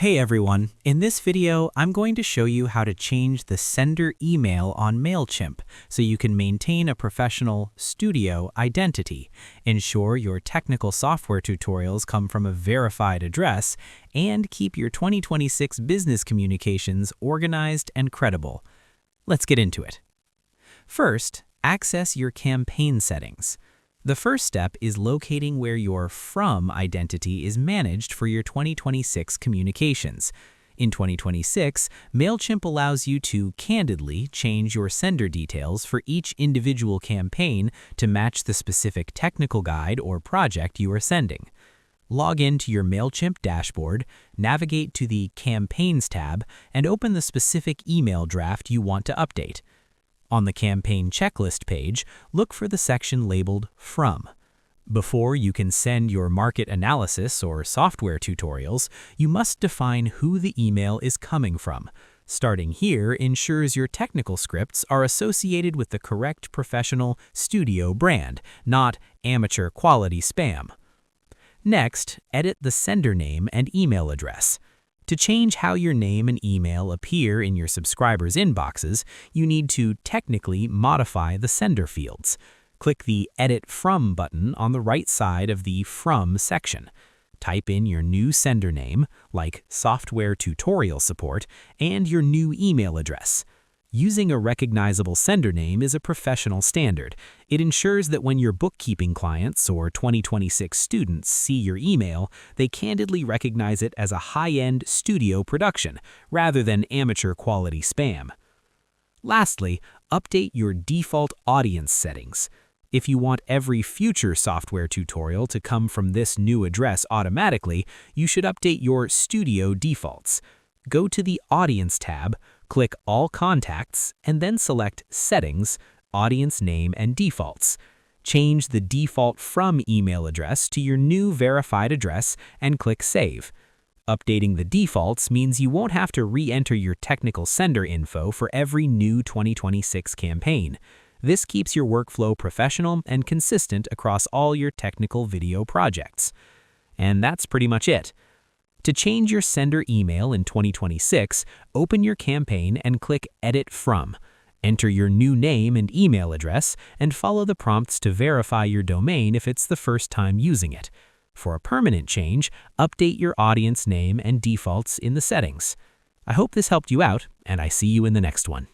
Hey everyone, in this video I'm going to show you how to change the sender email on Mailchimp so you can maintain a professional studio identity, ensure your technical software tutorials come from a verified address, and keep your 2026 business communications organized and credible. Let's get into it. First, access your campaign settings. The first step is locating where your From identity is managed for your 2026 communications. In 2026, Mailchimp allows you to candidly change your sender details for each individual campaign to match the specific technical guide or project you are sending. Log into your Mailchimp dashboard, navigate to the Campaigns tab, and open the specific email draft you want to update. On the campaign checklist page, look for the section labeled From. Before you can send your market analysis or software tutorials, you must define who the email is coming from. Starting here ensures your technical scripts are associated with the correct professional studio brand, not amateur quality spam. Next, edit the sender name and email address. To change how your name and email appear in your subscribers' inboxes, you need to technically modify the sender fields. Click the Edit From button on the right side of the From section. Type in your new sender name, like Software Tutorial Support, and your new email address. Using a recognizable sender name is a professional standard. It ensures that when your bookkeeping clients or 2026 students see your email, they candidly recognize it as a high-end studio production, rather than amateur quality spam. Lastly, update your default audience settings. If you want every future software tutorial to come from this new address automatically, you should update your studio defaults. Go to the Audience tab, click All Contacts, and then select Settings, Audience Name and Defaults. Change the default From email address to your new verified address and click Save. Updating the defaults means you won't have to re-enter your technical sender info for every new 2026 campaign. This keeps your workflow professional and consistent across all your technical video projects. And that's pretty much it. To change your sender email in 2026, open your campaign and click Edit From. Enter your new name and email address and follow the prompts to verify your domain if it's the first time using it. For a permanent change, update your audience name and defaults in the settings. I hope this helped you out, and I see you in the next one.